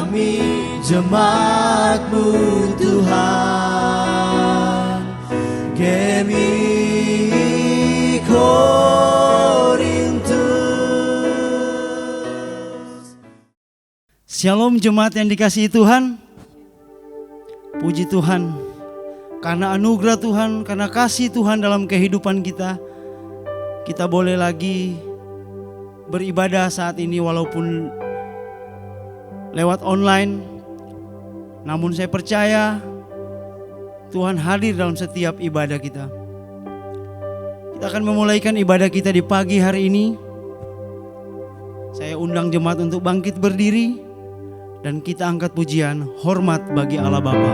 kami jemaat-Mu Tuhan. Gemi Korintus. Shalom jemaat yang dikasihi Tuhan. Puji Tuhan, karena anugerah Tuhan, karena kasih Tuhan dalam kehidupan kita, kita boleh lagi beribadah saat ini walaupun lewat online. Namun saya percaya Tuhan hadir dalam setiap ibadah kita. Kita akan memulaikan ibadah kita di pagi hari ini. Saya undang jemaat untuk bangkit berdiri dan kita angkat pujian hormat bagi Allah Bapa.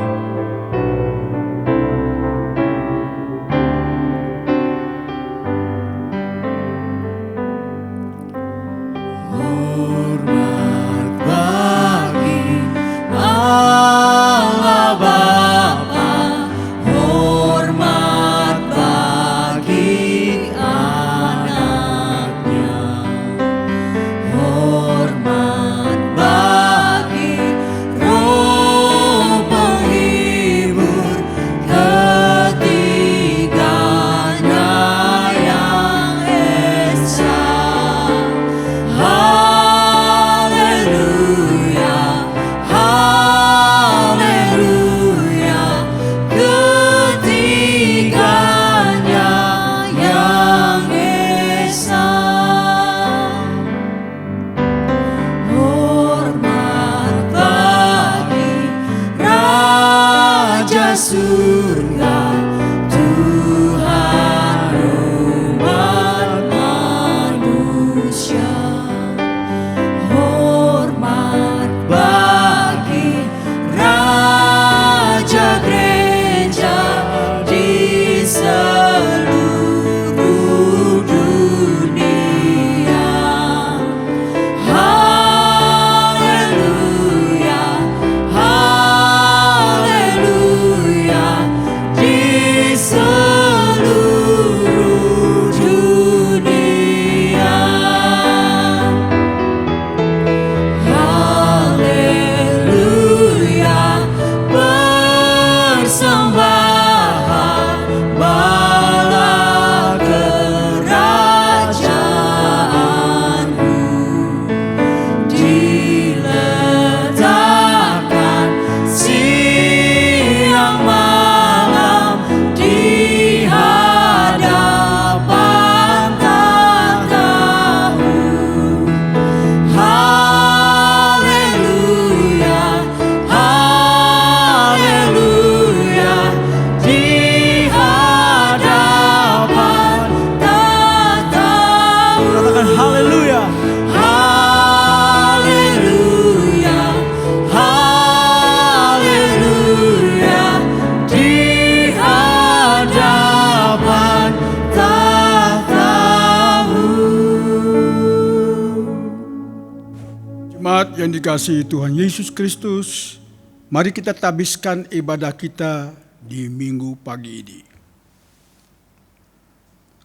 Yang dikasihi Tuhan Yesus Kristus, mari kita tabiskan ibadah kita di minggu pagi ini.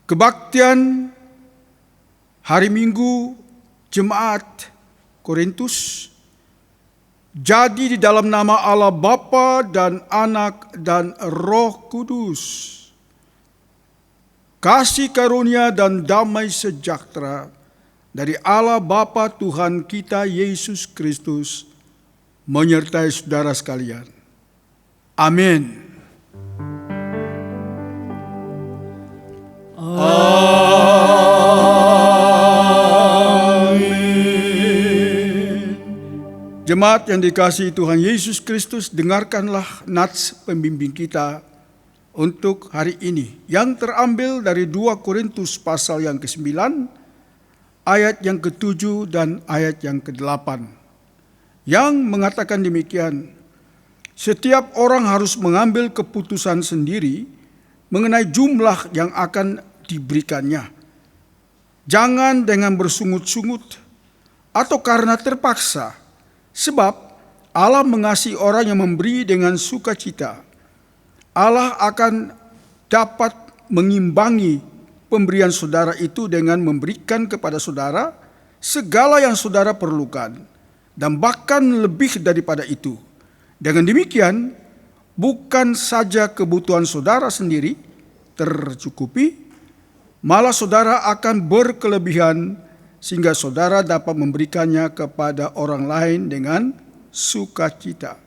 Kebaktian hari Minggu Jemaat Korintus jadi di dalam nama Allah Bapa dan Anak dan Roh Kudus. Kasih karunia dan damai sejahtera dari Allah Bapa Tuhan kita Yesus Kristus menyertai saudara sekalian. Amin. Amin. Jemaat yang dikasihi Tuhan Yesus Kristus, dengarkanlah nats pembimbing kita untuk hari ini yang terambil dari 2 Korintus pasal yang ke-9 ayat yang ke-7 dan ayat yang ke-8 yang mengatakan demikian: setiap orang harus mengambil keputusan sendiri mengenai jumlah yang akan diberikannya. Jangan dengan bersungut-sungut atau karena terpaksa, sebab Allah mengasihi orang yang memberi dengan sukacita. Allah akan dapat mengimbangi pemberian saudara itu dengan memberikan kepada saudara segala yang saudara perlukan, dan bahkan lebih daripada itu. Dengan demikian, bukan saja kebutuhan saudara sendiri tercukupi, malah saudara akan berkelebihan sehingga saudara dapat memberikannya kepada orang lain dengan sukacita.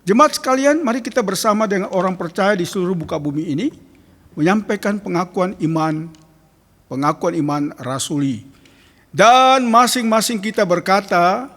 Jemaat sekalian, mari kita bersama dengan orang percaya di seluruh muka bumi ini menyampaikan pengakuan iman rasuli. Dan masing-masing kita berkata,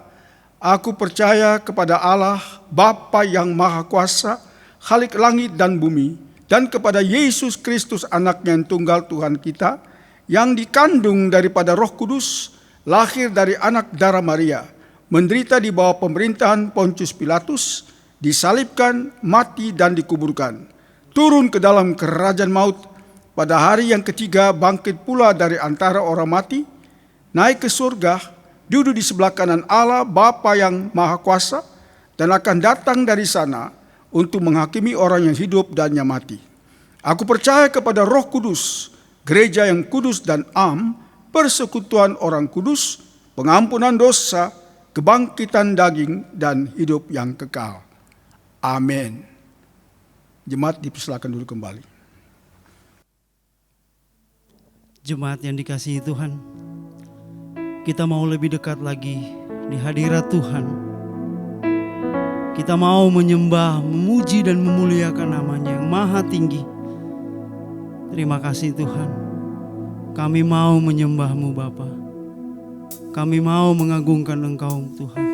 aku percaya kepada Allah, Bapa yang Maha Kuasa, Khalik langit dan bumi, dan kepada Yesus Kristus anaknya yang tunggal Tuhan kita, yang dikandung daripada Roh Kudus, lahir dari anak darah Maria, menderita di bawah pemerintahan Pontius Pilatus, disalibkan, mati dan dikuburkan, turun ke dalam kerajaan maut, pada hari yang ketiga bangkit pula dari antara orang mati, naik ke surga, duduk di sebelah kanan Allah Bapa yang Maha Kuasa, dan akan datang dari sana untuk menghakimi orang yang hidup dan yang mati. Aku percaya kepada Roh Kudus, gereja yang kudus dan am, persekutuan orang kudus, pengampunan dosa, kebangkitan daging, dan hidup yang kekal. Amin. Jemaat dipersilakan dulu kembali. Jemaat yang dikasihi Tuhan, kita mau lebih dekat lagi di hadirat Tuhan. Kita mau menyembah, memuji dan memuliakan namanya yang maha tinggi. Terima kasih Tuhan. Kami mau menyembah-Mu Bapa. Kami mau mengagungkan Engkau Tuhan.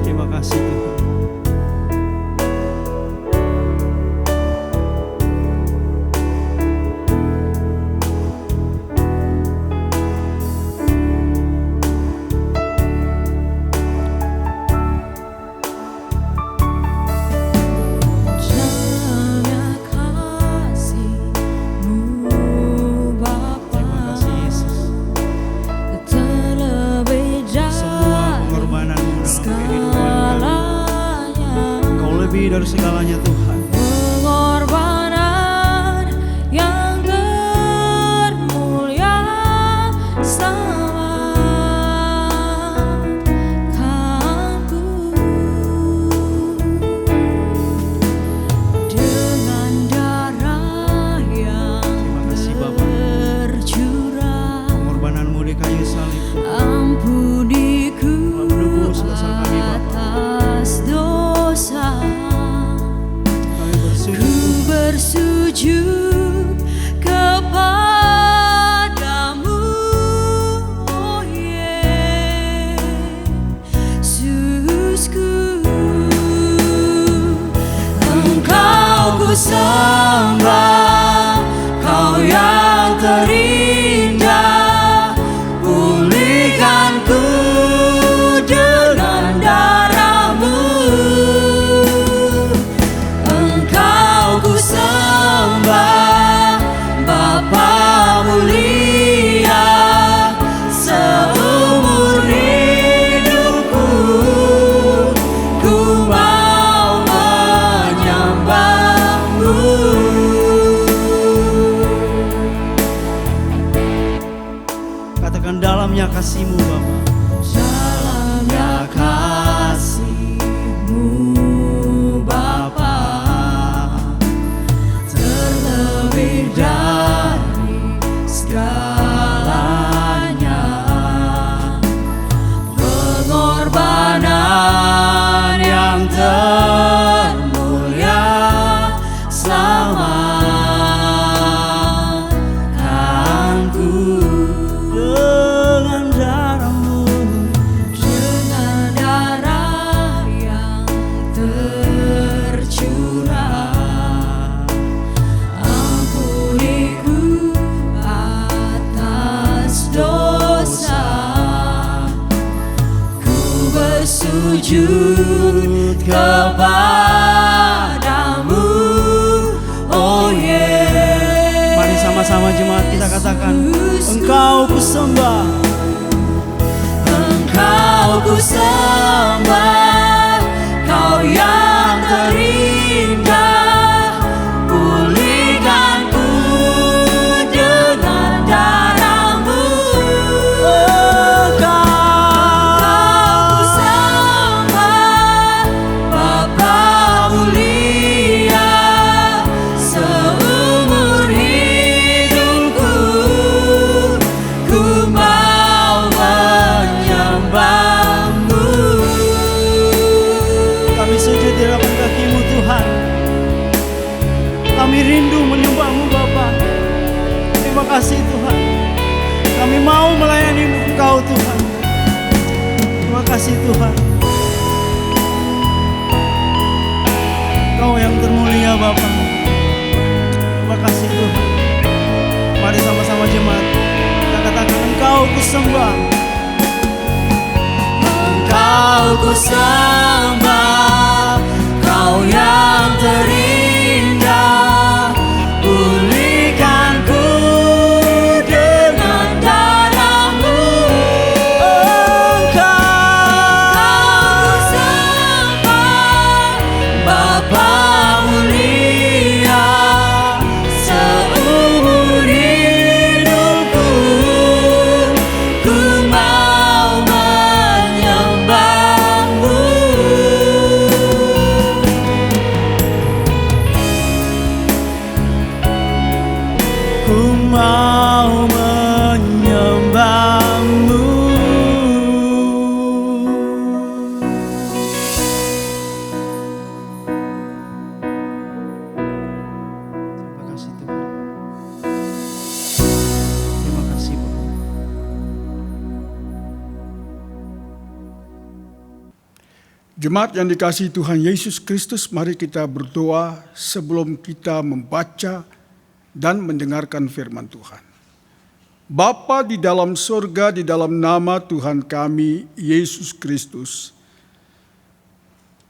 Terima kasih Tuhan. Dari segalanya Tuhan, pengorbanan yang termulia selamatkanku dengan darah yang tercurah. Pengorbanan-Mu di kayu salib, Ampuniku atas dosa. Bersujud kepadamu, oh Yesusku. Engkau ku sembah, Kau yang terindah, pulihkanku dengan darah-Mu. Bapa mulia, seumur hidupku ku mau menyembah-Mu. Katakan dalamnya kasih-Mu Bapa. Dalamnya kasih-Mu Bapa, terlebih dari segalanya. Pengorbanan yang termulia selamatkanku Dengan darah-Mu, dengan darah yang tercurah. Ampuniku atas dosa. Ku bersujud kepadamu, oh Yesus. mari sama-sama jemaat kita katakan, Engkau ku sembah, Engkau ku sembah, Kau yang terindah, pulihkanku dengan darah-Mu. mau melayani Engkau Tuhan. Terima kasih Tuhan. Engkau yang termulia Bapa. Terima kasih Tuhan. Mari sama-sama jemaat kita katakan Engkau kusembah. Engkau kusembah, Kau yang terindah. Pulihkanku dengan darah-Mu. Engkau kusembah, Bapa mulia. Seumur hidupku ku mau menyembah-Mu. Ku mau menyembah-Mu. Terima kasih Tuhan. Terima kasih Bapak. Jemaat yang dikasihi Tuhan Yesus Kristus, mari kita berdoa sebelum kita membaca dan mendengarkan firman Tuhan. Bapa di dalam surga, di dalam nama Tuhan kami, Yesus Kristus,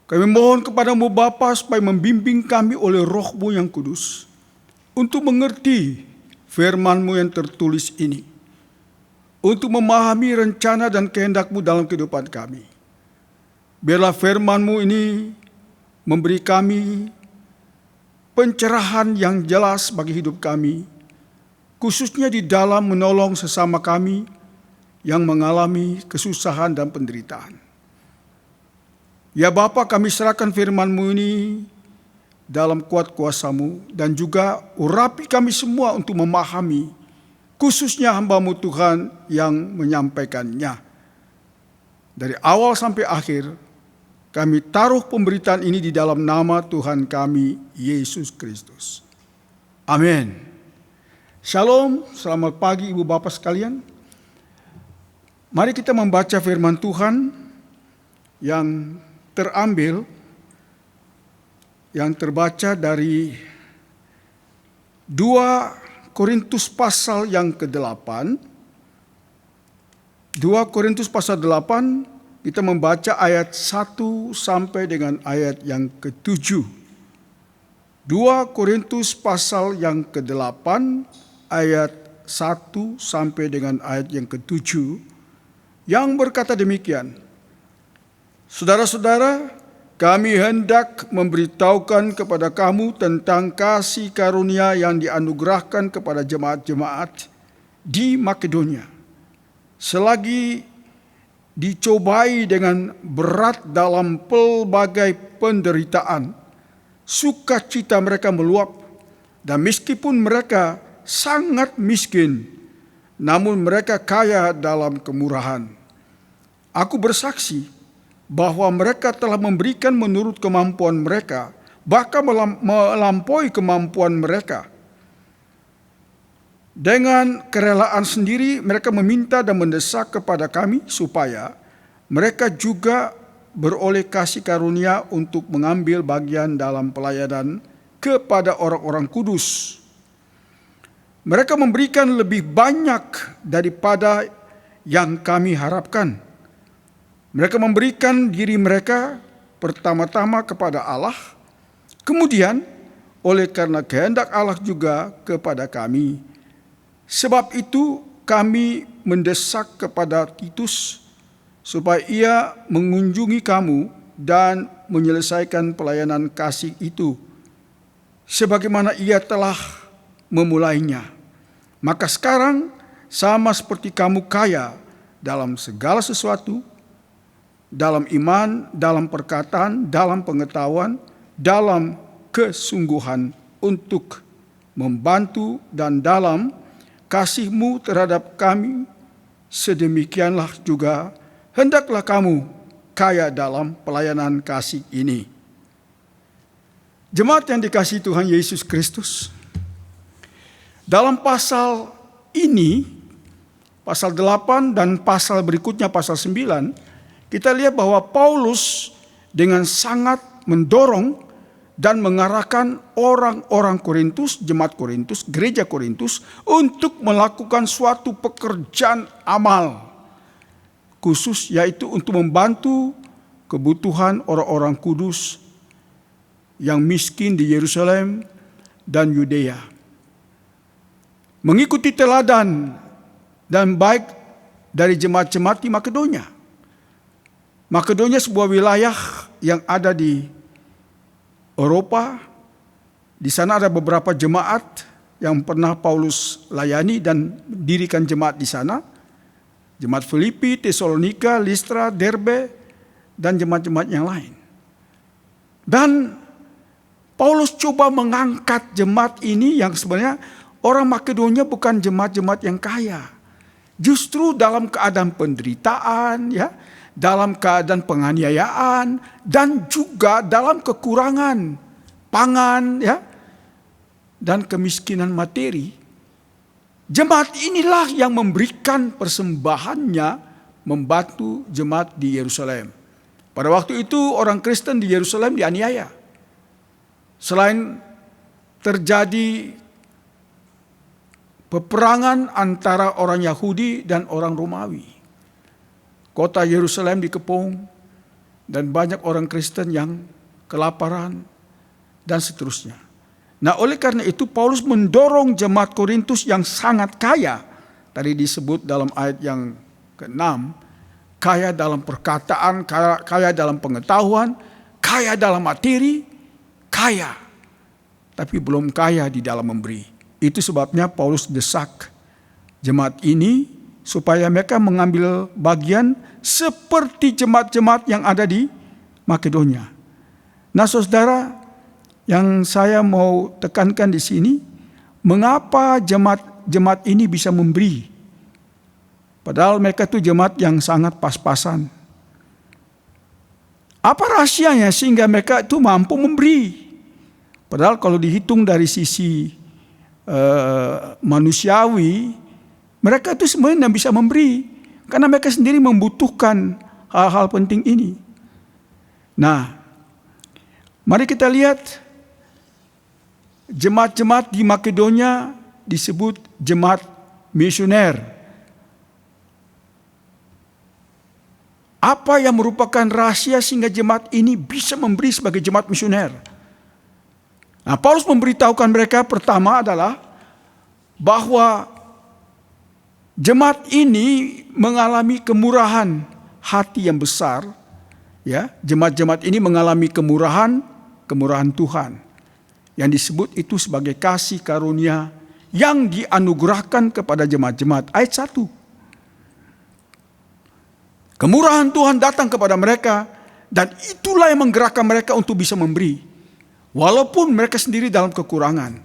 kami mohon kepadamu Bapa supaya membimbing kami oleh Roh-Mu yang kudus untuk mengerti firman-Mu yang tertulis ini, untuk memahami rencana dan kehendak-Mu dalam kehidupan kami. Biarlah firman-Mu ini memberi kami pencerahan yang jelas bagi hidup kami, khususnya di dalam menolong sesama kami yang mengalami kesusahan dan penderitaan. Ya Bapa, kami serahkan firman-Mu ini dalam kuat kuasa-Mu dan juga urapi kami semua untuk memahami, khususnya hamba-Mu Tuhan yang menyampaikannya. Dari awal sampai akhir, kami taruh pemberitaan ini di dalam nama Tuhan kami, Yesus Kristus. Amin. Shalom, selamat pagi Ibu Bapak sekalian. Mari kita membaca firman Tuhan yang terbaca dari 2 Korintus pasal yang ke-8. 2 Korintus pasal 8, kita membaca ayat 1 sampai dengan ayat yang ke-7. 2 Korintus pasal yang ke-8 ayat 1 sampai dengan ayat yang ke-7 yang berkata demikian. Saudara-saudara, kami hendak memberitahukan kepada kamu tentang kasih karunia yang dianugerahkan kepada jemaat-jemaat di Makedonia. Selagi dicobai dengan berat dalam pelbagai penderitaan, sukacita mereka meluap, dan meskipun mereka sangat miskin, namun mereka kaya dalam kemurahan. Aku bersaksi bahwa mereka telah memberikan menurut kemampuan mereka, bahkan melampaui kemampuan mereka. Dengan kerelaan sendiri mereka meminta dan mendesak kepada kami supaya mereka juga beroleh kasih karunia untuk mengambil bagian dalam pelayanan kepada orang-orang kudus. Mereka memberikan lebih banyak daripada yang kami harapkan. Mereka memberikan diri mereka pertama-tama kepada Allah, kemudian oleh karena kehendak Allah juga kepada kami. Sebab itu kami mendesak kepada Titus supaya ia mengunjungi kamu dan menyelesaikan pelayanan kasih itu sebagaimana ia telah memulainya. Maka sekarang sama seperti kamu kaya dalam segala sesuatu, dalam iman, dalam perkataan, dalam pengetahuan, dalam kesungguhan untuk membantu, dan dalam kasih-Mu terhadap kami, sedemikianlah juga hendaklah kamu kaya dalam pelayanan kasih ini. Jemaat yang dikasihi Tuhan Yesus Kristus, dalam pasal ini, pasal 8 dan pasal berikutnya pasal 9, kita lihat bahwa Paulus dengan sangat mendorong dan mengarahkan orang-orang Korintus, jemaat Korintus, gereja Korintus untuk melakukan suatu pekerjaan amal khusus, yaitu untuk membantu kebutuhan orang-orang kudus yang miskin di Yerusalem dan Yudea. Mengikuti teladan dan baik dari jemaat-jemaat di Makedonia. Makedonia sebuah wilayah yang ada di Eropa. Di sana ada beberapa jemaat yang pernah Paulus layani dan dirikan jemaat di sana. Jemaat Filipi, Tesalonika, Listra, Derbe, dan jemaat-jemaat yang lain. Dan Paulus coba mengangkat jemaat ini yang sebenarnya orang Makedonia bukan jemaat-jemaat yang kaya. Justru dalam keadaan penderitaan, ya, dalam keadaan penganiayaan, dan juga dalam kekurangan pangan, ya, dan kemiskinan materi. Jemaat inilah yang memberikan persembahannya membantu jemaat di Yerusalem. Pada waktu itu orang Kristen di Yerusalem dianiaya. Selain terjadi peperangan antara orang Yahudi dan orang Romawi, kota Yerusalem dikepung dan banyak orang Kristen yang kelaparan dan seterusnya. Nah, oleh karena itu Paulus mendorong jemaat Korintus yang sangat kaya, tadi disebut dalam ayat yang ke-6, kaya dalam perkataan, kaya dalam pengetahuan, kaya dalam materi, kaya, tapi belum kaya di dalam memberi. Itu sebabnya Paulus desak jemaat ini supaya mereka mengambil bagian seperti jemaat-jemaat yang ada di Makedonia. Nah, saudara, yang saya mau tekankan di sini, mengapa jemaat ini bisa memberi? Padahal mereka itu jemaat yang sangat pas-pasan. Apa rahasianya sehingga mereka itu mampu memberi? Padahal kalau dihitung dari sisi manusiawi, mereka itu sebenarnya bisa memberi karena mereka sendiri membutuhkan hal-hal penting ini. Nah, mari kita lihat jemaat-jemaat di Makedonia disebut jemaat misioner. Apa yang merupakan rahasia sehingga jemaat ini bisa memberi sebagai jemaat misioner? Nah, Paulus memberitahukan mereka pertama adalah bahwa jemaat ini mengalami kemurahan hati yang besar, ya. Jemaat-jemaat ini mengalami kemurahan Tuhan yang disebut itu sebagai kasih karunia yang dianugerahkan kepada jemaat-jemaat. Ayat 1. Kemurahan Tuhan datang kepada mereka dan itulah yang menggerakkan mereka untuk bisa memberi. Walaupun mereka sendiri dalam kekurangan.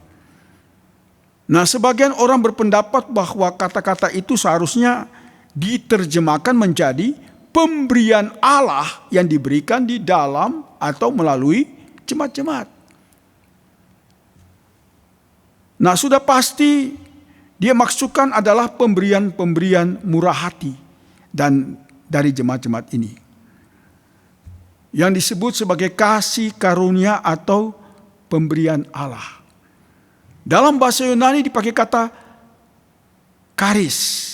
Nah, sebagian orang berpendapat bahwa kata-kata itu seharusnya diterjemahkan menjadi pemberian Allah yang diberikan di dalam atau melalui jemaat-jemaat. Nah, sudah pasti dia maksudkan adalah pemberian-pemberian murah hati dan dari jemaat-jemaat ini, yang disebut sebagai kasih karunia atau pemberian Allah. Dalam bahasa Yunani dipakai kata karis.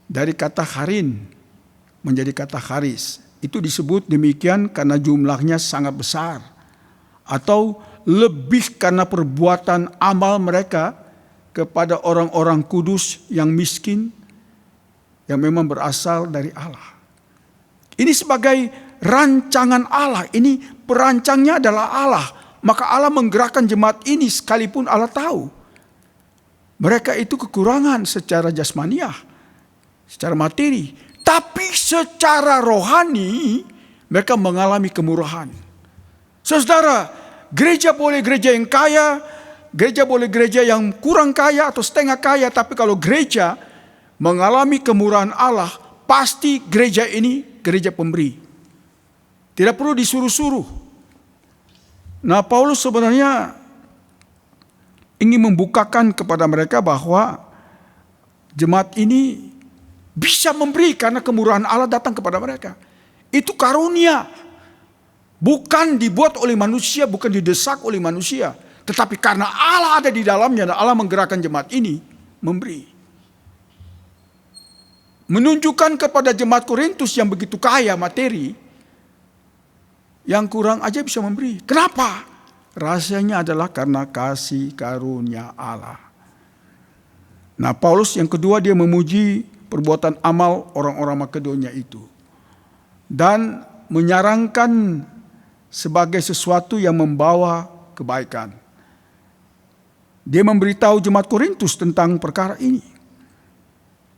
Dari kata harin menjadi kata charis. Itu disebut demikian karena jumlahnya sangat besar. Atau lebih karena perbuatan amal mereka kepada orang-orang kudus yang miskin, yang memang berasal dari Allah. Ini sebagai rancangan Allah, ini perancangnya adalah Allah. Maka Allah menggerakkan jemaat ini sekalipun Allah tahu mereka itu kekurangan secara jasmaniah, secara materi. Tapi secara rohani mereka mengalami kemurahan. Saudara, gereja boleh gereja yang kaya, gereja boleh gereja yang kurang kaya atau setengah kaya. Tapi kalau gereja mengalami kemurahan Allah, pasti gereja ini gereja pemberi. Tidak perlu disuruh-suruh. Nah, Paulus sebenarnya ingin membukakan kepada mereka bahwa jemaat ini bisa memberi karena kemurahan Allah datang kepada mereka. Itu karunia. Bukan dibuat oleh manusia, bukan didesak oleh manusia. Tetapi karena Allah ada di dalamnya dan Allah menggerakkan jemaat ini memberi. Menunjukkan kepada jemaat Korintus yang begitu kaya materi, yang kurang aja bisa memberi. Kenapa? Rahasianya adalah karena kasih karunia Allah. Nah, Paulus yang kedua, dia memuji perbuatan amal orang-orang Makedonia itu. Dan menyarankan sebagai sesuatu yang membawa kebaikan. Dia memberitahu jemaat Korintus tentang perkara ini.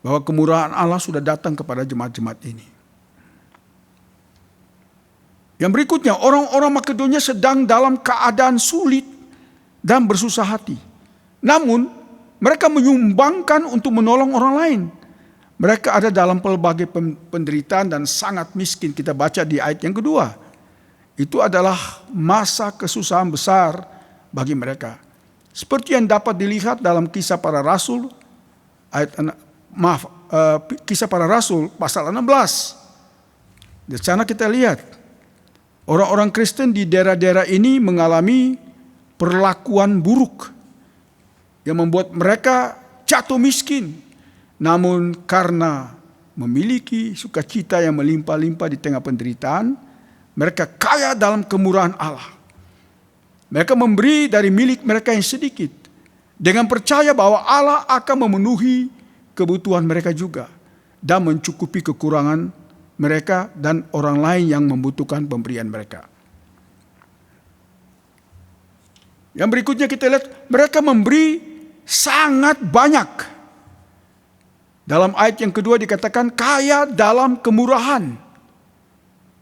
Bahwa kemurahan Allah sudah datang kepada jemaat-jemaat ini. Yang berikutnya, orang-orang Makedonia sedang dalam keadaan sulit dan bersusah hati. Namun, mereka menyumbangkan untuk menolong orang lain. Mereka ada dalam pelbagai penderitaan dan sangat miskin. Kita baca di ayat yang kedua. Itu adalah masa kesusahan besar bagi mereka. Seperti yang dapat dilihat dalam Kisah Para Rasul, Kisah Para Rasul pasal 16. Di sana kita lihat. Orang-orang Kristen di daerah-daerah ini mengalami perlakuan buruk yang membuat mereka jatuh miskin. Namun karena memiliki sukacita yang melimpah-limpah di tengah penderitaan, mereka kaya dalam kemurahan Allah. Mereka memberi dari milik mereka yang sedikit, dengan percaya bahwa Allah akan memenuhi kebutuhan mereka juga dan mencukupi kekurangan mereka dan orang lain yang membutuhkan pemberian mereka. Yang berikutnya kita lihat, mereka memberi sangat banyak. Dalam ayat yang kedua dikatakan kaya dalam kemurahan.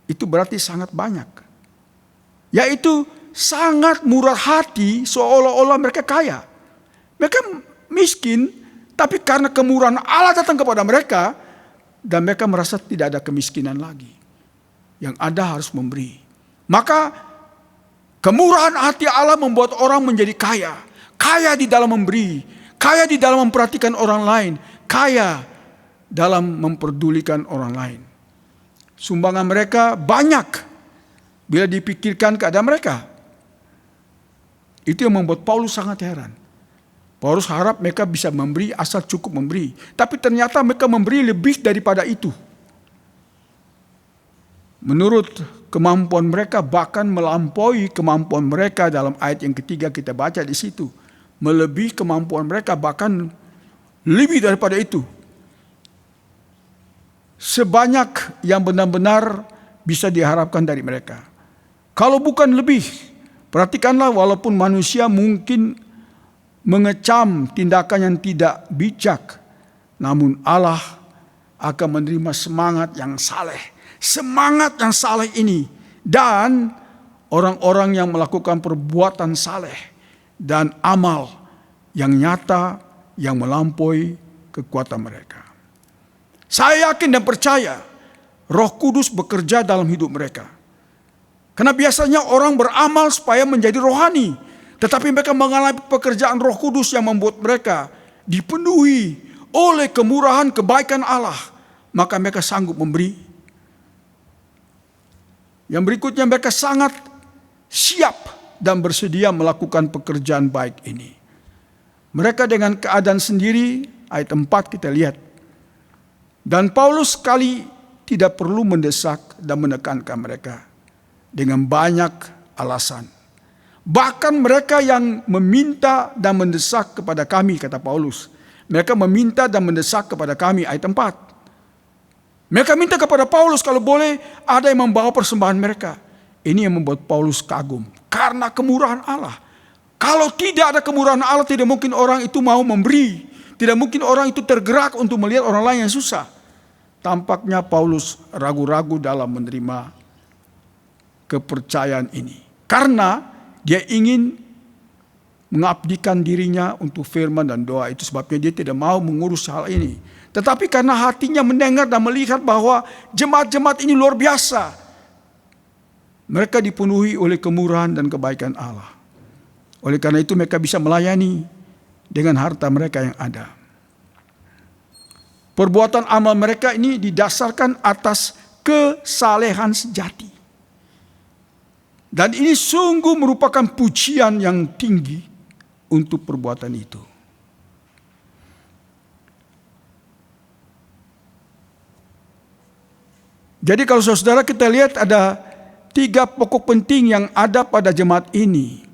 Itu berarti sangat banyak. Yaitu sangat murah hati, seolah-olah mereka kaya. Mereka miskin, tapi karena kemurahan Allah datang kepada mereka, dan mereka merasa tidak ada kemiskinan lagi. Yang ada harus memberi. Maka kemurahan hati Allah membuat orang menjadi kaya. Kaya di dalam memberi. Kaya di dalam memperhatikan orang lain. Kaya dalam memperdulikan orang lain. Sumbangan mereka banyak bila dipikirkan keadaan mereka. Itu yang membuat Paulus sangat heran. Paulus harap mereka bisa memberi asal cukup memberi. Tapi ternyata mereka memberi lebih daripada itu. Menurut kemampuan mereka, bahkan melampaui kemampuan mereka. Dalam ayat yang ketiga kita baca di situ. Melebihi kemampuan mereka, bahkan lebih daripada itu. Sebanyak yang benar-benar bisa diharapkan dari mereka. Kalau bukan lebih, perhatikanlah, walaupun manusia mungkin mengecam tindakan yang tidak bijak, namun Allah akan menerima semangat yang saleh. Semangat yang saleh ini, dan orang-orang yang melakukan perbuatan saleh dan amal yang nyata yang melampaui kekuatan mereka. Saya yakin dan percaya Roh Kudus bekerja dalam hidup mereka. Karena biasanya orang beramal supaya menjadi rohani. Tetapi mereka mengalami pekerjaan Roh Kudus yang membuat mereka dipenuhi oleh kemurahan kebaikan Allah. Maka mereka sanggup memberi. Yang berikutnya, mereka sangat siap dan bersedia melakukan pekerjaan baik ini. Mereka dengan keadaan sendiri, ayat 4 kita lihat. Dan Paulus sekali tidak perlu mendesak dan menekankan mereka dengan banyak alasan. Bahkan mereka yang meminta dan mendesak kepada kami, kata Paulus. Mereka meminta dan mendesak kepada kami, ayat 4. Mereka minta kepada Paulus kalau boleh ada yang membawa persembahan mereka. Ini yang membuat Paulus kagum. Karena kemurahan Allah. Kalau tidak ada kemurahan Allah, tidak mungkin orang itu mau memberi. Tidak mungkin orang itu tergerak untuk melihat orang lain yang susah. Tampaknya Paulus ragu-ragu dalam menerima kepercayaan ini. Karena dia ingin mengabdikan dirinya untuk firman dan doa. Itu sebabnya dia tidak mau mengurus hal ini. Tetapi karena hatinya mendengar dan melihat bahwa jemaat-jemaat ini luar biasa, mereka dipenuhi oleh kemurahan dan kebaikan Allah. Oleh karena itu mereka bisa melayani dengan harta mereka yang ada. Perbuatan amal mereka ini didasarkan atas kesalehan sejati. Dan ini sungguh merupakan pujian yang tinggi untuk perbuatan itu. Jadi kalau saudara kita lihat ada 3 pokok penting yang ada pada jemaat ini.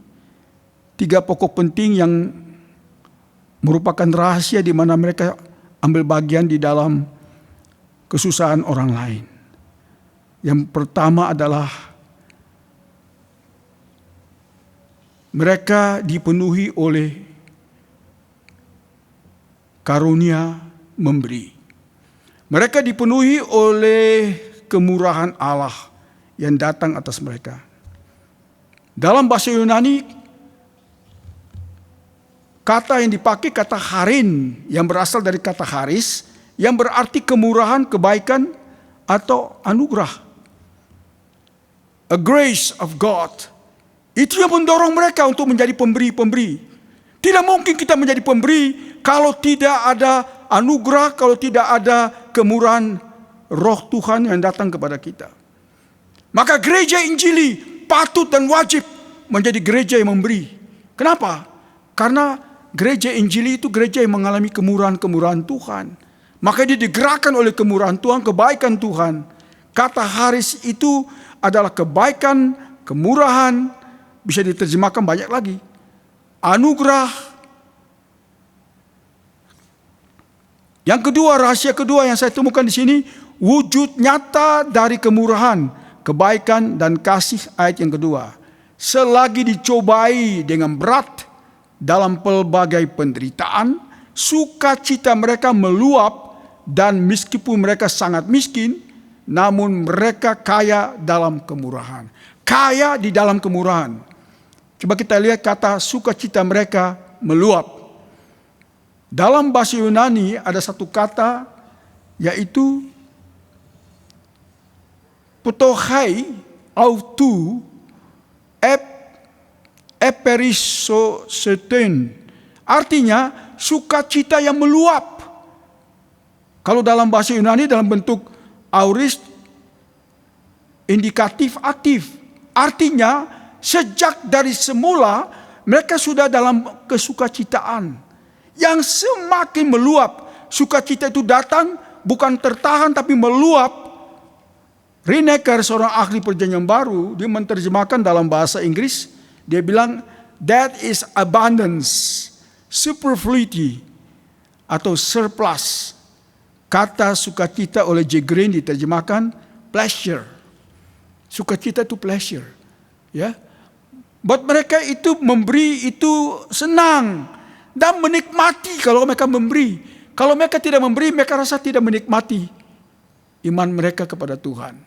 3 pokok penting yang merupakan rahasia di mana mereka ambil bagian di dalam kesusahan orang lain. Yang pertama adalah mereka dipenuhi oleh karunia memberi. Mereka dipenuhi oleh kemurahan Allah yang datang atas mereka. Dalam bahasa Yunani, kata yang dipakai kata harin yang berasal dari kata haris yang berarti kemurahan, kebaikan atau anugerah. A grace of God. Itu yang mendorong mereka untuk menjadi pemberi-pemberi. Tidak mungkin kita menjadi pemberi kalau tidak ada anugerah, kalau tidak ada kemurahan roh Tuhan yang datang kepada kita. Maka gereja Injili patut dan wajib menjadi gereja yang memberi. Kenapa? Karena gereja Injili itu gereja yang mengalami kemurahan-kemurahan Tuhan. Maka dia digerakkan oleh kemurahan Tuhan, kebaikan Tuhan. Kata haris itu adalah kebaikan, kemurahan, bisa diterjemahkan banyak lagi. Anugerah. Yang kedua, rahasia kedua yang saya temukan di sini, wujud nyata dari kemurahan, kebaikan dan kasih ayat yang kedua. Selagi dicobai dengan berat dalam pelbagai penderitaan, sukacita mereka meluap dan meskipun mereka sangat miskin, namun mereka kaya dalam kemurahan. Kaya di dalam kemurahan. Coba kita lihat kata sukacita mereka meluap. Dalam bahasa Yunani ada satu kata yaitu potohai autu eperisoseten. Artinya sukacita yang meluap. Kalau dalam bahasa Yunani dalam bentuk aorist indikatif aktif. Artinya sejak dari semula mereka sudah dalam kesukacitaan yang semakin meluap. Sukacita itu datang bukan tertahan tapi meluap. Rineker, seorang ahli perjanjian baru, dia menerjemahkan dalam bahasa Inggris, dia bilang that is abundance, superfluity atau surplus. Kata sukacita oleh J. Green diterjemahkan pleasure. Sukacita itu pleasure, ya. Buat mereka itu memberi itu senang dan menikmati kalau mereka memberi. Kalau mereka tidak memberi, mereka rasa tidak menikmati iman mereka kepada Tuhan.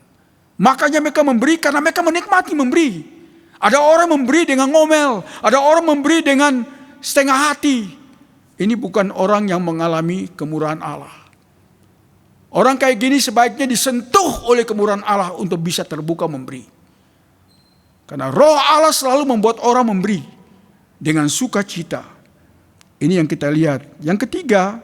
Makanya mereka memberi karena mereka menikmati memberi. Ada orang memberi dengan ngomel, ada orang memberi dengan setengah hati. Ini bukan orang yang mengalami kemurahan Allah. Orang kayak gini sebaiknya disentuh oleh kemurahan Allah untuk bisa terbuka memberi. Karena roh Allah selalu membuat orang memberi dengan sukacita. Ini yang kita lihat. Yang ketiga,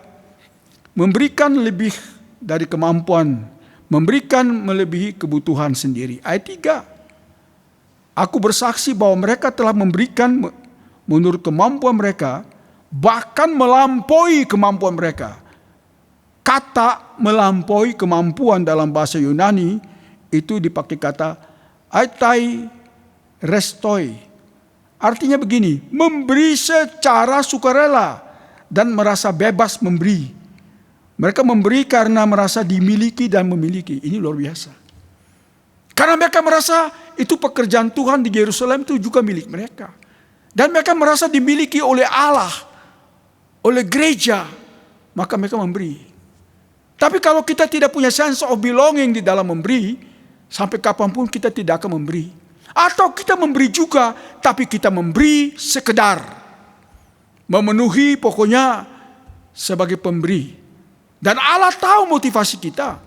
memberikan lebih dari kemampuan. Memberikan melebihi kebutuhan sendiri. Ayat 3. Aku bersaksi bahwa mereka telah memberikan menurut kemampuan mereka, bahkan melampaui kemampuan mereka. Kata melampaui kemampuan dalam bahasa Yunani itu dipakai kata aitai restoi. Artinya begini, memberi secara sukarela dan merasa bebas memberi. Mereka memberi karena merasa dimiliki dan memiliki. Ini luar biasa. Karena mereka merasa itu pekerjaan Tuhan di Yerusalem itu juga milik mereka. Dan mereka merasa dimiliki oleh Allah, oleh gereja, maka mereka memberi. Tapi kalau kita tidak punya sense of belonging di dalam memberi, sampai kapanpun kita tidak akan memberi. Atau kita memberi juga, tapi kita memberi sekedar. Memenuhi pokoknya sebagai pemberi. Dan Allah tahu motivasi kita.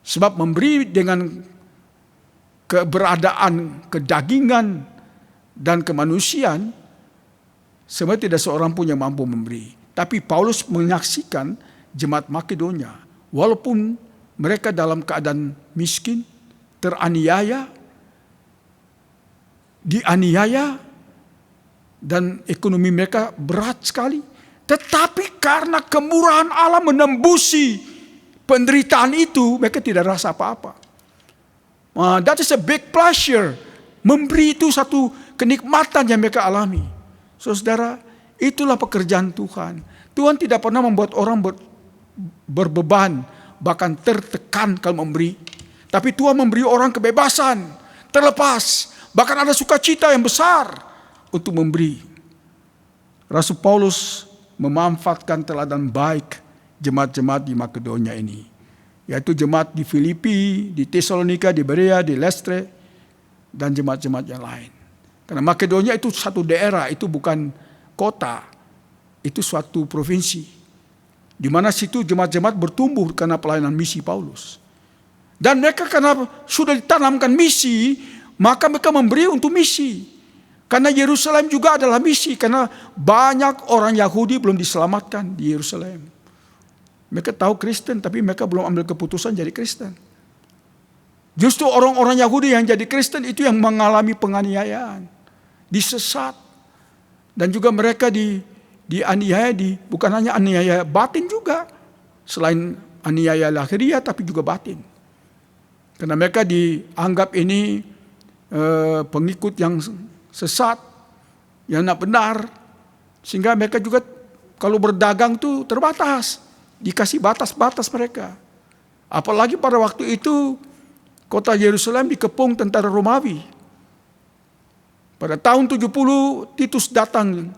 Sebab memberi dengan keberadaan, kedagingan, dan kemanusiaan, sebenarnya tidak seorang pun yang mampu memberi. Tapi Paulus menyaksikan jemaat Makedonia. walaupun mereka dalam keadaan miskin, teraniaya, dianiaya, dan ekonomi mereka berat sekali. Tetapi karena kemurahan Allah menembusi penderitaan itu, mereka tidak rasa apa-apa. That is a big pleasure. Memberi itu satu kenikmatan yang mereka alami. Saudara, itulah pekerjaan Tuhan. Tuhan tidak pernah membuat orang berbeban, bahkan tertekan kalau memberi. Tapi Tuhan memberi orang kebebasan, terlepas. Bahkan ada sukacita yang besar untuk memberi. Rasul Paulus memanfaatkan teladan baik jemaat-jemaat di Makedonia ini. Yaitu jemaat di Filipi, di Tesalonika, di Berea, di Lestre, dan jemaat-jemaat yang lain. Karena Makedonia itu satu daerah, itu bukan kota. Itu suatu provinsi. Di mana situ jemaat-jemaat bertumbuh karena pelayanan misi Paulus. Dan mereka karena sudah ditanamkan misi, maka mereka memberi untuk misi. Karena Yerusalem juga adalah misi, karena banyak orang Yahudi belum diselamatkan di Yerusalem. Mereka tahu Kristen, tapi mereka belum ambil keputusan jadi Kristen. Justru orang-orang Yahudi yang jadi Kristen itu yang mengalami penganiayaan, disesat. Dan juga mereka dianiaya, bukan hanya aniaya batin juga. Selain aniaya lahiriah, tapi juga batin. Karena mereka dianggap ini pengikut yang sesat, yang tidak benar. Sehingga mereka juga kalau berdagang itu terbatas. Dikasih batas-batas mereka. Apalagi pada waktu itu kota Yerusalem dikepung tentara Romawi. Pada tahun 70 Titus datang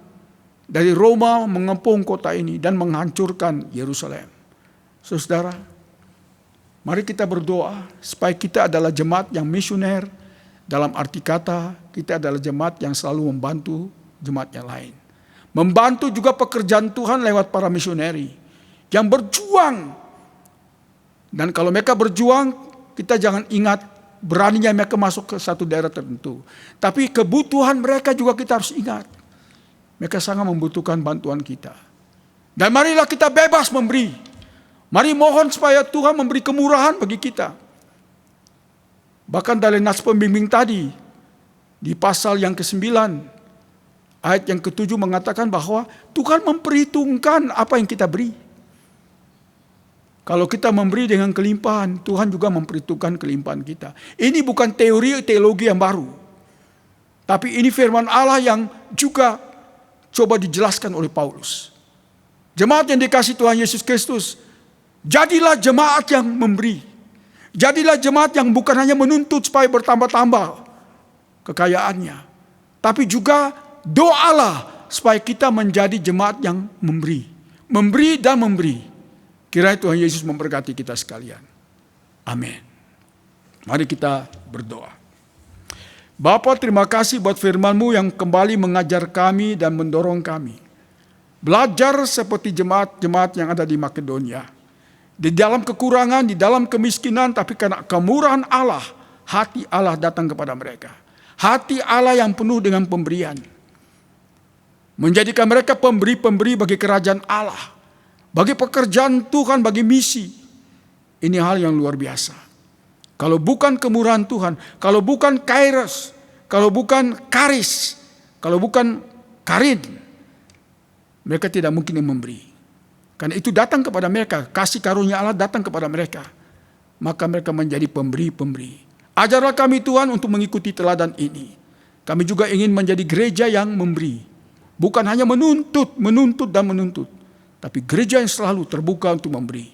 dari Roma mengepung kota ini dan menghancurkan Yerusalem. Saudara, mari kita berdoa supaya kita adalah jemaat yang misioner. Dalam arti kata, kita adalah jemaat yang selalu membantu jemaat yang lain. Membantu juga pekerjaan Tuhan lewat para misioneri yang berjuang. Dan kalau mereka berjuang, kita jangan ingat beraninya mereka masuk ke satu daerah tertentu. Tapi kebutuhan mereka juga kita harus ingat. Mereka sangat membutuhkan bantuan kita. Dan marilah kita bebas memberi. Mari mohon supaya Tuhan memberi kemurahan bagi kita. Bahkan dari nas pembimbing tadi, di pasal yang ke-9, ayat yang ke-7 mengatakan bahwa Tuhan memperhitungkan apa yang kita beri. Kalau kita memberi dengan kelimpahan, Tuhan juga memperhitungkan kelimpahan kita. Ini bukan teori teologi yang baru. Tapi ini firman Allah yang juga coba dijelaskan oleh Paulus. Jemaat yang dikasihi Tuhan Yesus Kristus, jadilah jemaat yang memberi. Jadilah jemaat yang bukan hanya menuntut supaya bertambah-tambah kekayaannya. Tapi juga doalah supaya kita menjadi jemaat yang memberi. Memberi dan memberi. Kiranya Tuhan Yesus memberkati kita sekalian. Amin. Mari kita berdoa. Bapa, terima kasih buat firman-Mu yang kembali mengajar kami dan mendorong kami. Belajar seperti jemaat-jemaat yang ada di Makedonia. Di dalam kekurangan, di dalam kemiskinan, tapi karena kemurahan Allah, hati Allah datang kepada mereka. Hati Allah yang penuh dengan pemberian. Menjadikan mereka pemberi-pemberi bagi kerajaan Allah. Bagi pekerjaan Tuhan, bagi misi. Ini hal yang luar biasa. Kalau bukan kemurahan Tuhan, kalau bukan kairos, kalau bukan karis, kalau bukan karin, mereka tidak mungkin memberi. Karena itu datang kepada mereka, kasih karunia Allah datang kepada mereka. Maka mereka menjadi pemberi-pemberi. Ajarlah kami Tuhan untuk mengikuti teladan ini. Kami juga ingin menjadi gereja yang memberi. Bukan hanya menuntut dan menuntut. Tapi gereja yang selalu terbuka untuk memberi.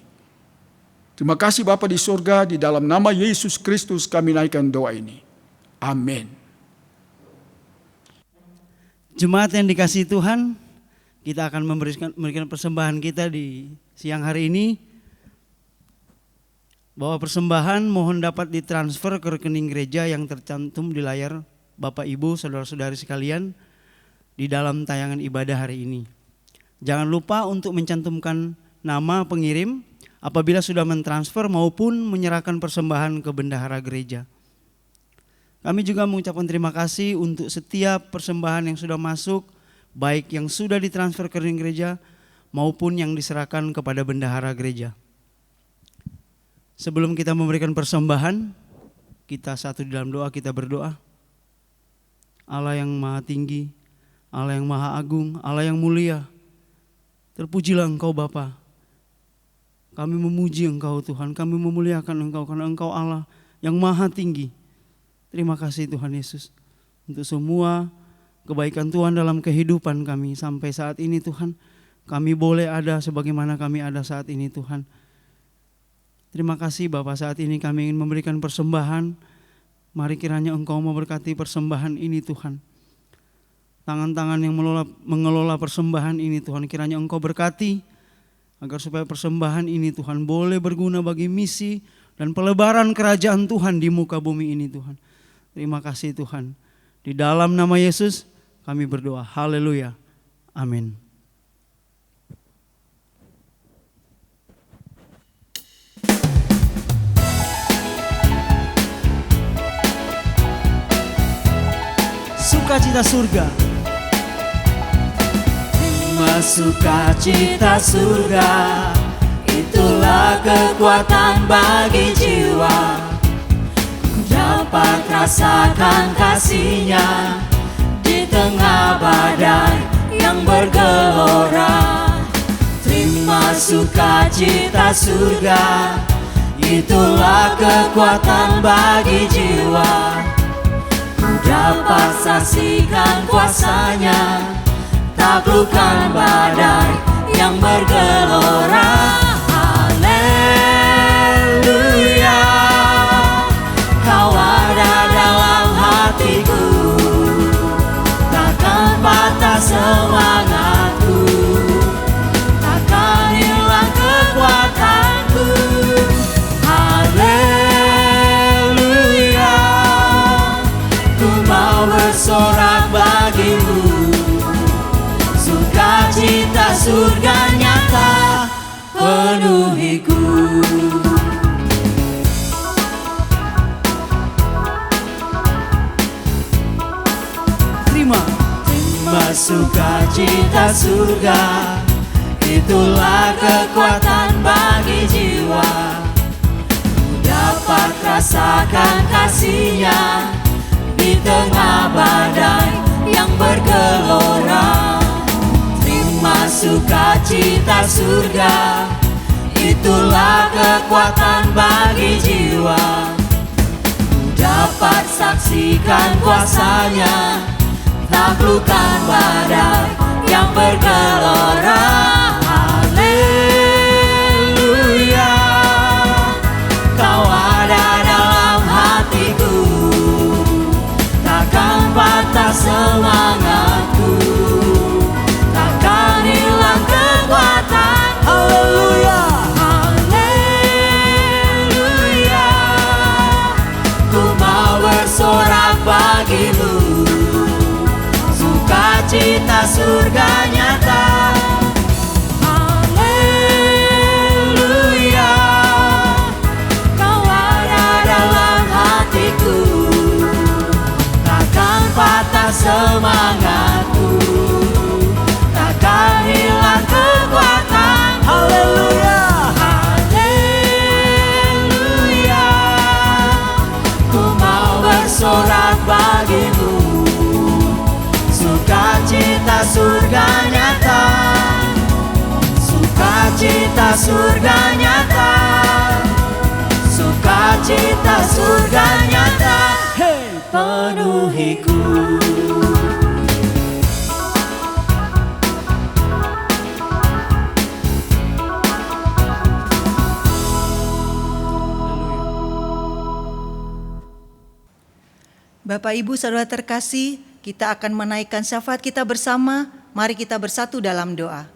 Terima kasih Bapa di surga, di dalam nama Yesus Kristus kami naikkan doa ini. Amin. Jemaat yang dikasihi Tuhan, kita akan memberikan persembahan kita di siang hari ini. Bahwa persembahan mohon dapat ditransfer ke rekening gereja yang tercantum di layar Bapak Ibu, saudara-saudari sekalian di dalam tayangan ibadah hari ini. Jangan lupa untuk mencantumkan nama pengirim apabila sudah mentransfer maupun menyerahkan persembahan ke bendahara gereja. Kami juga mengucapkan terima kasih untuk setiap persembahan yang sudah masuk, baik yang sudah ditransfer ke rekening gereja maupun yang diserahkan kepada bendahara gereja. Sebelum kita memberikan persembahan, kita satu di dalam doa, kita berdoa. Allah yang maha tinggi, Allah yang maha agung, Allah yang mulia, terpujilah Engkau Bapa. Kami memuji Engkau Tuhan, kami memuliakan Engkau karena Engkau Allah yang maha tinggi. Terima kasih Tuhan Yesus untuk semua kebaikan Tuhan dalam kehidupan kami sampai saat ini Tuhan. Kami boleh ada sebagaimana kami ada saat ini Tuhan. Terima kasih Bapak, saat ini kami ingin memberikan persembahan. Mari kiranya Engkau memberkati persembahan ini Tuhan. Tangan-tangan yang mengelola persembahan ini Tuhan, kiranya Engkau berkati agar supaya persembahan ini Tuhan boleh berguna bagi misi dan pelebaran kerajaan Tuhan di muka bumi ini Tuhan. Terima kasih Tuhan. Di dalam nama Yesus kami berdoa. Haleluya. Amin. Sukacita surga. Sukacita surga, itulah kekuatan bagi jiwa. Ku dapat rasakan kasih-Nya di tengah badai yang bergelora. Terima sukacita surga, itulah kekuatan bagi jiwa. Ku dapat saksikan kuasa-Nya, taklukkan badai yang bergelora. Haleluya, Kau ada dalam hatiku, takkan patah semangatku, takkan hilang kekuatanku. Haleluya, ku mau bersorak bagimu. Sukacita surga nyata penuhiku. Terima sukacita surga, itulah kekuatan bagi jiwa. Ku dapat rasakan kasih-Nya di tengah badai yang bergelora. Sukacita surga, itulah kekuatan bagi jiwa. Ku dapat saksikan kuasa-Nya, taklukkan badai yang bergelora. Haleluya, Kau ada dalam hatiku, takkan patah semangatku, hilang kekuatan. Haleluya, haleluya, ku mau bersorak bagimu. Sukacita surga nyata. Haleluya, Kau ada dalam hatiku, takkan patah semangatku, hilang kekuatan. Haleluya, haleluya, ku mau bersorak bagimu. Sukacita surga nyata, sukacita surga nyata, sukacita surga nyata, hey, penuhiku. Bapak Ibu Saudara terkasih, kita akan menaikkan syafaat kita bersama. Mari kita bersatu dalam doa.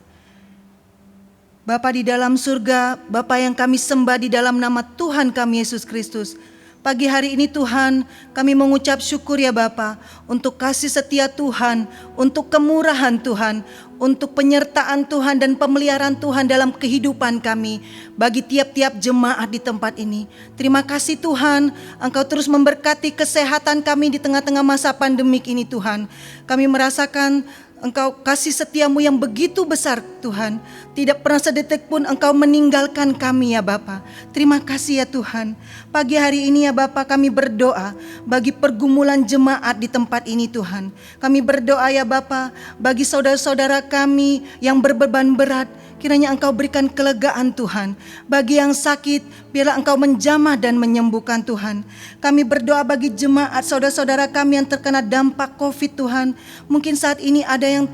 Bapa di dalam surga, Bapa yang kami sembah di dalam nama Tuhan kami Yesus Kristus. Pagi hari ini Tuhan, kami mengucap syukur ya Bapa, untuk kasih setia Tuhan, untuk kemurahan Tuhan, untuk penyertaan Tuhan dan pemeliharaan Tuhan dalam kehidupan kami, bagi tiap-tiap jemaat di tempat ini. Terima kasih Tuhan, Engkau terus memberkati kesehatan kami di tengah-tengah masa pandemik ini Tuhan. Kami merasakan Engkau kasih setiamu yang begitu besar Tuhan. Tidak pernah sedetik pun Engkau meninggalkan kami ya Bapa. Terima kasih ya Tuhan. Pagi hari ini ya Bapa, kami berdoa bagi pergumulan jemaat di tempat ini Tuhan. Kami berdoa ya Bapa bagi saudara-saudara kami yang berbeban berat. Kiranya Engkau berikan kelegaan Tuhan. Bagi yang sakit, biarlah Engkau menjamah dan menyembuhkan Tuhan. Kami berdoa bagi jemaat saudara-saudara kami yang terkena dampak COVID Tuhan. Mungkin saat ini ada yang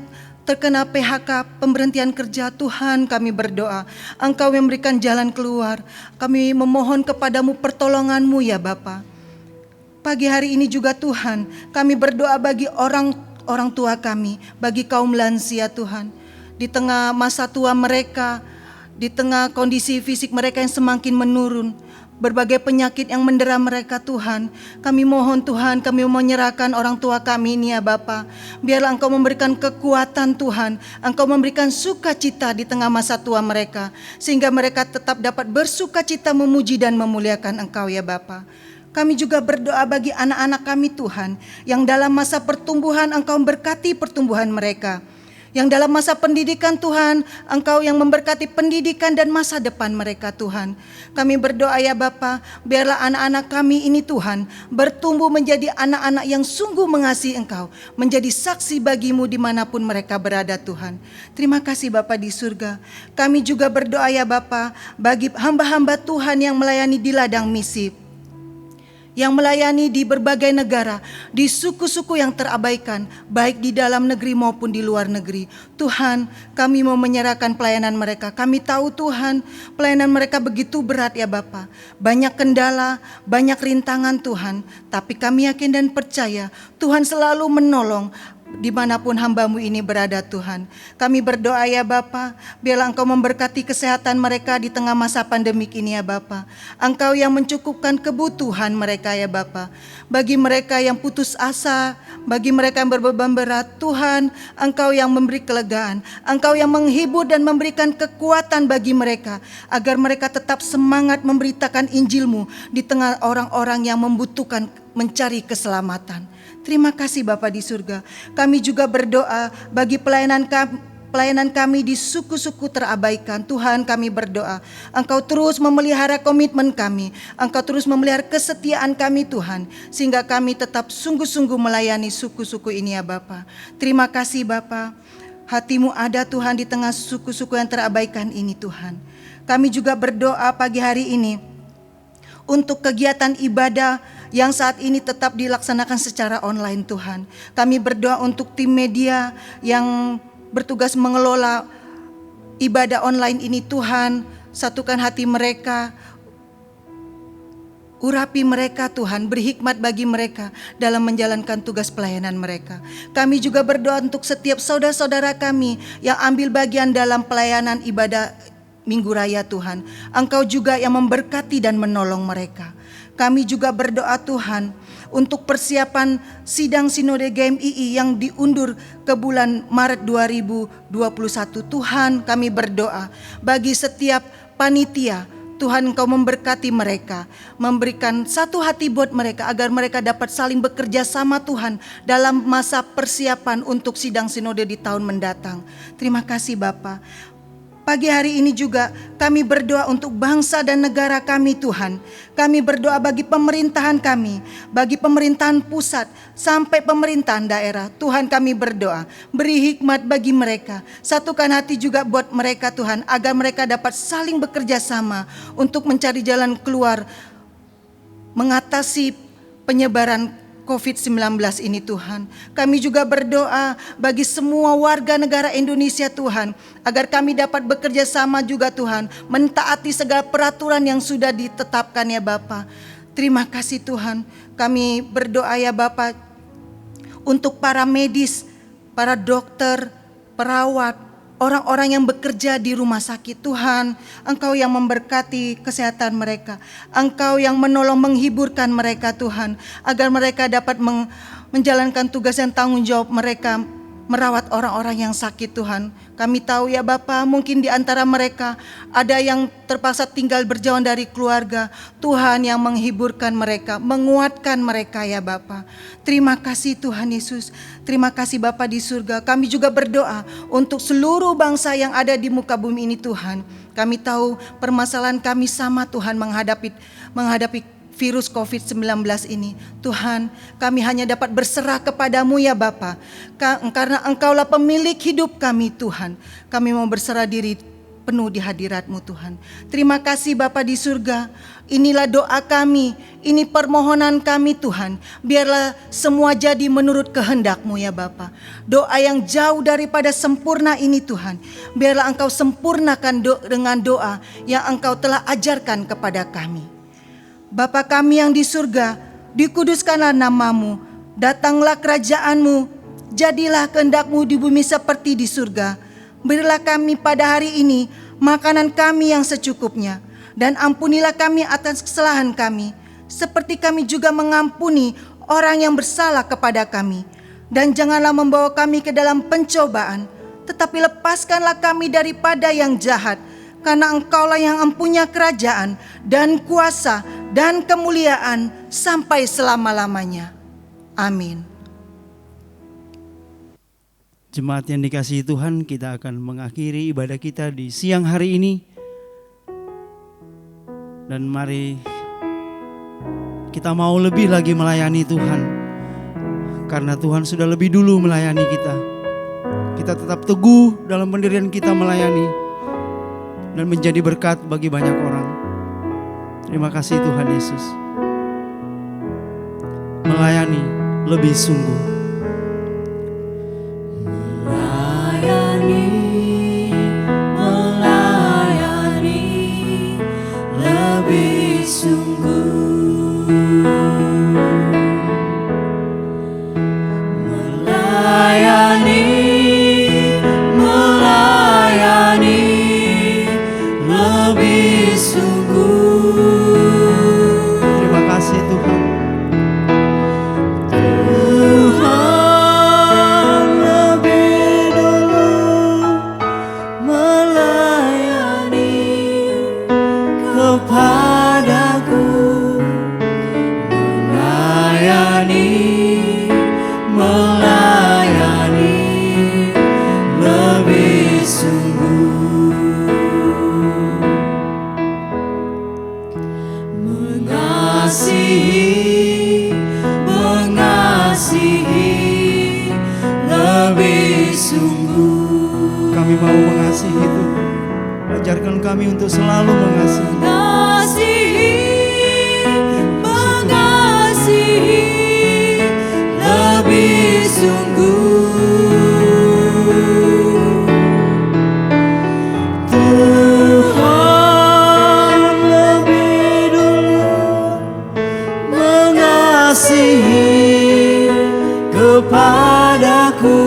terkena PHK, pemberhentian kerja. Tuhan, kami berdoa Engkau yang memberikan jalan keluar. Kami memohon kepadamu pertolonganmu ya Bapa. Pagi hari ini juga Tuhan, kami berdoa bagi orang tua kami, bagi kaum lansia Tuhan. Di tengah masa tua mereka, di tengah kondisi fisik mereka yang semakin menurun, berbagai penyakit yang mendera mereka Tuhan, kami mohon Tuhan, kami menyerahkan orang tua kami ini ya Bapa. Biarlah Engkau memberikan kekuatan Tuhan, Engkau memberikan sukacita di tengah masa tua mereka, sehingga mereka tetap dapat bersukacita memuji dan memuliakan Engkau ya Bapa. Kami juga berdoa bagi anak-anak kami Tuhan, yang dalam masa pertumbuhan Engkau berkati pertumbuhan mereka. Yang dalam masa pendidikan Tuhan, Engkau yang memberkati pendidikan dan masa depan mereka Tuhan. Kami berdoa ya Bapa, biarlah anak-anak kami ini Tuhan bertumbuh menjadi anak-anak yang sungguh mengasihi Engkau, menjadi saksi bagimu dimanapun mereka berada Tuhan. Terima kasih Bapa di surga. Kami juga berdoa ya Bapa bagi hamba-hamba Tuhan yang melayani di ladang misi, yang melayani di berbagai negara, di suku-suku yang terabaikan, baik di dalam negeri maupun di luar negeri. Tuhan, kami mau menyerahkan pelayanan mereka. Kami tahu Tuhan, pelayanan mereka begitu berat ya Bapa. Banyak kendala, banyak rintangan Tuhan. Tapi kami yakin dan percaya Tuhan selalu menolong dimanapun hamba-Mu ini berada Tuhan. Kami berdoa ya Bapa, biarlah Engkau memberkati kesehatan mereka di tengah masa pandemik ini ya Bapa. Engkau yang mencukupkan kebutuhan mereka ya Bapa. Bagi mereka yang putus asa, bagi mereka yang berbeban berat, Tuhan, Engkau yang memberi kelegaan, Engkau yang menghibur dan memberikan kekuatan bagi mereka, agar mereka tetap semangat memberitakan Injil-Mu di tengah orang-orang yang membutuhkan mencari keselamatan. Terima kasih Bapa di surga. Kami juga berdoa bagi pelayanan kami di suku-suku terabaikan. Tuhan, kami berdoa Engkau terus memelihara komitmen kami, Engkau terus memelihara kesetiaan kami Tuhan, sehingga kami tetap sungguh-sungguh melayani suku-suku ini ya Bapa. Terima kasih Bapa, hati-Mu ada Tuhan di tengah suku-suku yang terabaikan ini Tuhan. Kami juga berdoa pagi hari ini untuk kegiatan ibadah yang saat ini tetap dilaksanakan secara online Tuhan. Kami berdoa untuk tim media yang bertugas mengelola ibadah online ini Tuhan. Satukan hati mereka, urapi mereka Tuhan, beri hikmat bagi mereka dalam menjalankan tugas pelayanan mereka. Kami juga berdoa untuk setiap saudara-saudara kami yang ambil bagian dalam pelayanan ibadah Minggu Raya Tuhan. Engkau juga yang memberkati dan menolong mereka. Kami juga berdoa Tuhan untuk persiapan sidang Sinode GMII yang diundur ke bulan Maret 2021. Tuhan, kami berdoa bagi setiap panitia, Tuhan Engkau memberkati mereka, memberikan satu hati buat mereka agar mereka dapat saling bekerja sama Tuhan dalam masa persiapan untuk sidang Sinode di tahun mendatang. Terima kasih Bapa. Pagi hari ini juga kami berdoa untuk bangsa dan negara kami Tuhan. Kami berdoa bagi pemerintahan kami, bagi pemerintahan pusat sampai pemerintahan daerah. Tuhan, kami berdoa, beri hikmat bagi mereka. Satukan hati juga buat mereka Tuhan, agar mereka dapat saling bekerja sama untuk mencari jalan keluar, mengatasi penyebaran COVID-19 ini Tuhan. Kami juga berdoa bagi semua warga negara Indonesia Tuhan, agar kami dapat bekerja sama juga Tuhan, mentaati segala peraturan yang sudah ditetapkan ya Bapa. Terima kasih Tuhan. Kami berdoa ya Bapa untuk para medis, para dokter, perawat, orang-orang yang bekerja di rumah sakit. Tuhan, Engkau yang memberkati kesehatan mereka, Engkau yang menolong menghiburkan mereka Tuhan, agar mereka dapat menjalankan tugas dan tanggung jawab mereka merawat orang-orang yang sakit Tuhan. Kami tahu ya Bapa, mungkin di antara mereka ada yang terpaksa tinggal berjauhan dari keluarga. Tuhan yang menghiburkan mereka, menguatkan mereka ya Bapa. Terima kasih Tuhan Yesus. Terima kasih Bapa di surga. Kami juga berdoa untuk seluruh bangsa yang ada di muka bumi ini Tuhan. Kami tahu permasalahan kami sama Tuhan menghadapi virus COVID-19 ini. Tuhan, kami hanya dapat berserah kepadamu ya Bapa. Karena Engkaulah pemilik hidup kami Tuhan. Kami mau berserah diri penuh di hadirat-Mu Tuhan. Terima kasih Bapa di surga. Inilah doa kami, ini permohonan kami Tuhan. Biarlah semua jadi menurut kehendak-Mu ya Bapa. Doa yang jauh daripada sempurna ini Tuhan. Biarlah Engkau sempurnakan dengan doa yang Engkau telah ajarkan kepada kami. Bapa kami yang di surga, dikuduskanlah nama-Mu, datanglah kerajaan-Mu, jadilah kehendak-Mu di bumi seperti di surga. Berilah kami pada hari ini makanan kami yang secukupnya, dan ampunilah kami atas kesalahan kami, seperti kami juga mengampuni orang yang bersalah kepada kami. Dan janganlah membawa kami ke dalam pencobaan, tetapi lepaskanlah kami daripada yang jahat, karena Engkaulah yang mempunyai kerajaan dan kuasa dan kemuliaan sampai selama-lamanya. Amin. Jemaat yang dikasihi Tuhan, kita akan mengakhiri ibadah kita di siang hari ini. Dan mari kita mau lebih lagi melayani Tuhan. Karena Tuhan sudah lebih dulu melayani kita. Kita tetap teguh dalam pendirian kita melayani dan menjadi berkat bagi banyak orang. Terima kasih Tuhan Yesus. Melayani lebih sungguh. Melayani lebih sungguh. Melayani lebih sungguh. Terima kasih Tuhan. Tuhan lebih dulu melayani kepadaku, melayani lebih sungguh. Mengasihi lebih sungguh. Kami mau mengasihi Tuhan. Ajarkan kami untuk selalu mengasihi. Mengasihi lebih sungguh. Tuhan lebih dulu mengasihi kepadaku,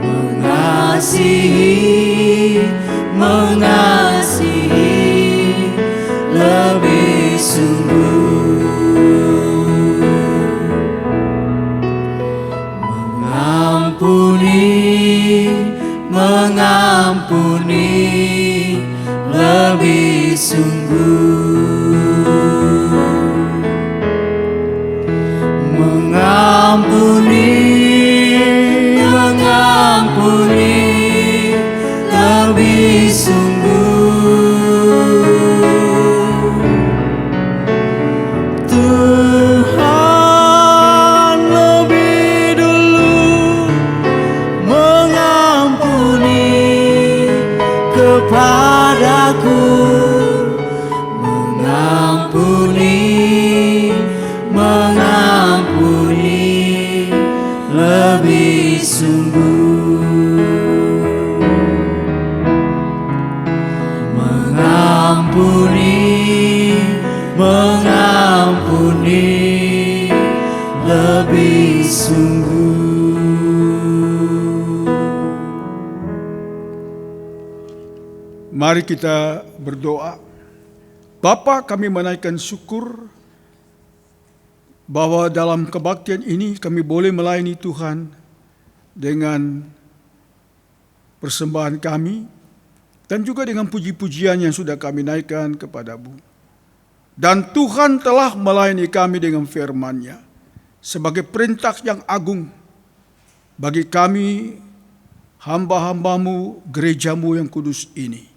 mengasihi lebih sungguh. Mengampuni lebih sungguh. Mengampuni lebih sungguh. Tuhan lebih dulu mengampuni kepadaku, mengampuni lebih sungguh. Mengampuni lebih sungguh. Mari kita berdoa. Bapa, kami menaikkan syukur bahwa dalam kebaktian ini kami boleh melayani Tuhan dengan persembahan kami dan juga dengan puji-pujian yang sudah kami naikkan kepadamu. Dan Tuhan telah melayani kami dengan firman-Nya sebagai perintah yang agung bagi kami, hamba-hambamu, gerejamu yang kudus ini.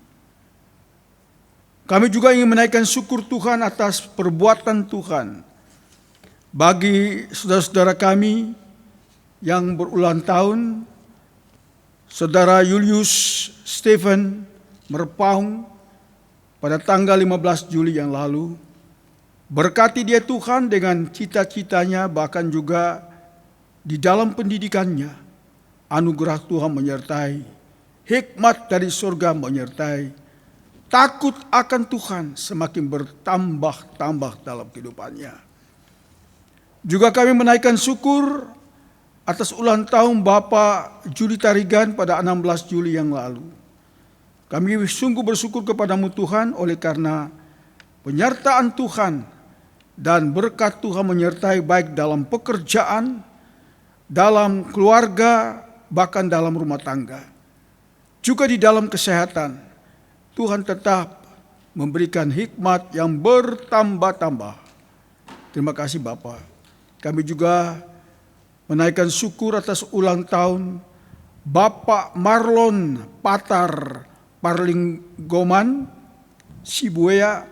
Kami juga ingin menaikkan syukur Tuhan atas perbuatan Tuhan bagi saudara-saudara kami yang berulang tahun. Saudara Julius Stephen Merpaung pada tanggal 15 Juli yang lalu. Berkati dia Tuhan dengan cita-citanya, bahkan juga di dalam pendidikannya. Anugerah Tuhan menyertai, hikmat dari surga menyertai, takut akan Tuhan semakin bertambah-tambah dalam kehidupannya. Juga kami menaikkan syukur atas ulang tahun Bapak Juli Tarigan pada 16 Juli yang lalu. Kami sungguh bersyukur kepadamu Tuhan oleh karena penyertaan Tuhan dan berkat Tuhan menyertai baik dalam pekerjaan, dalam keluarga, bahkan dalam rumah tangga. Juga di dalam kesehatan, Tuhan tetap memberikan hikmat yang bertambah-tambah. Terima kasih Bapak. Kami juga menaikkan syukur atas ulang tahun Bapak Marlon Patar Parlinggoman Sibuea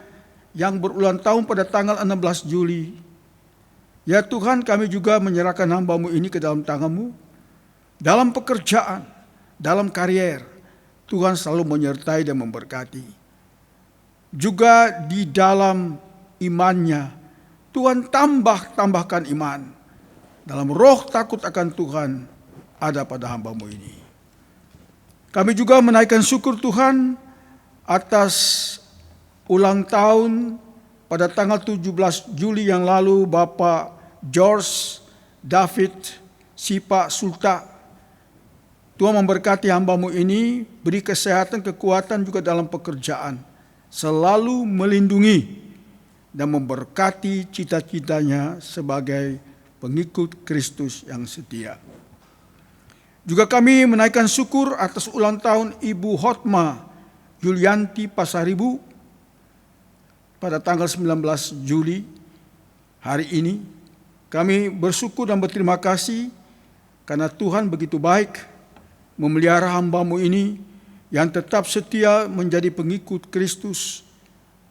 yang berulang tahun pada tanggal 16 Juli. Ya Tuhan, kami juga menyerahkan hamba-Mu ini ke dalam tangan-Mu. Dalam pekerjaan, dalam karier, Tuhan selalu menyertai dan memberkati. Juga di dalam imannya, Tuhan tambahkan iman. Dalam roh takut akan Tuhan ada pada hamba-Mu ini. Kami juga menaikkan syukur Tuhan atas ulang tahun pada tanggal 17 Juli yang lalu Bapak George David Sipa Sulta. Tuhan memberkati hamba-Mu ini, beri kesehatan, kekuatan juga dalam pekerjaan. Selalu melindungi dan memberkati cita-citanya sebagai pengikut Kristus yang setia. Juga kami menaikkan syukur atas ulang tahun Ibu Hotma Yulianti Pasaribu pada tanggal 19 Juli hari ini. Kami bersyukur dan berterima kasih karena Tuhan begitu baik memelihara hamba-Mu ini yang tetap setia menjadi pengikut Kristus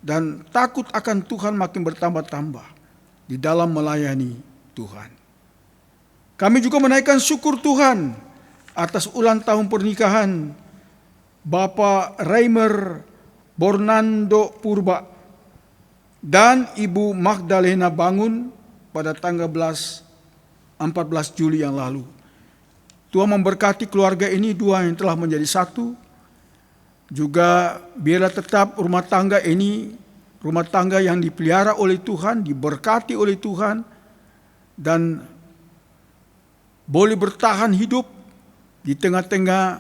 dan takut akan Tuhan makin bertambah-tambah di dalam melayani Tuhan. Kami juga menaikkan syukur Tuhan atas ulang tahun pernikahan Bapak Reimer Bornando Purba dan Ibu Magdalena Bangun pada tanggal 14 Juli yang lalu. Tuhan memberkati keluarga ini dua yang telah menjadi satu. Juga biarlah tetap rumah tangga ini rumah tangga yang dipelihara oleh Tuhan, diberkati oleh Tuhan, dan boleh bertahan hidup di tengah-tengah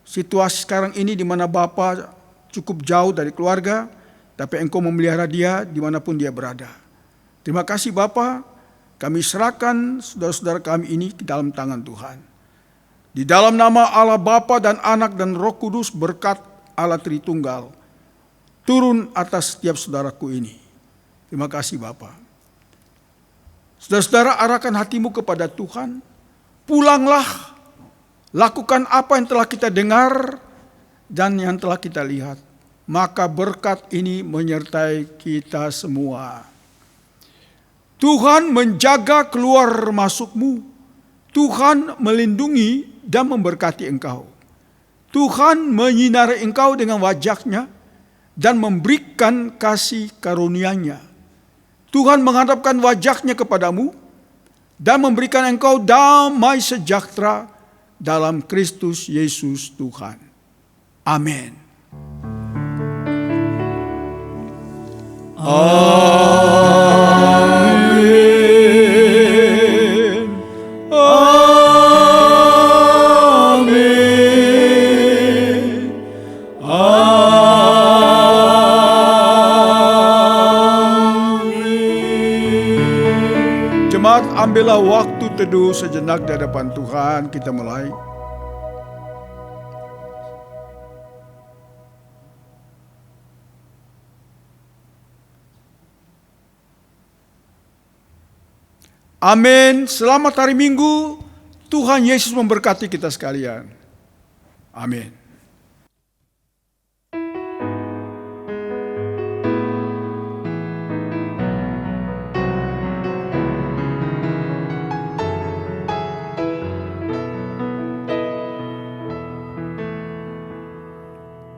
situasi sekarang ini di mana Bapa cukup jauh dari keluarga, tapi Engkau memelihara dia dimanapun dia berada. Terima kasih Bapa, kami serahkan saudara-saudara kami ini ke dalam tangan Tuhan. Di dalam nama Allah Bapa dan Anak dan Roh Kudus, berkat Allah Tritunggal turun atas setiap saudaraku ini. Terima kasih Bapa. Saudara-saudara, arahkan hatimu kepada Tuhan. Pulanglah, lakukan apa yang telah kita dengar dan yang telah kita lihat. Maka berkat ini menyertai kita semua. Tuhan menjaga keluar masukmu. Tuhan melindungi dan memberkati engkau. Tuhan menyinari engkau dengan wajah-Nya dan memberikan kasih karunia-Nya. Tuhan menghadapkan wajah-Nya kepadamu dan memberikan engkau damai sejahtera dalam Kristus Yesus Tuhan. Amin. Amin. Amin. Amin. Jemaat, ambillah waktu teduh sejenak di hadapan Tuhan. Kita mulai. Amin. Selamat hari Minggu. Tuhan Yesus memberkati kita sekalian. Amin.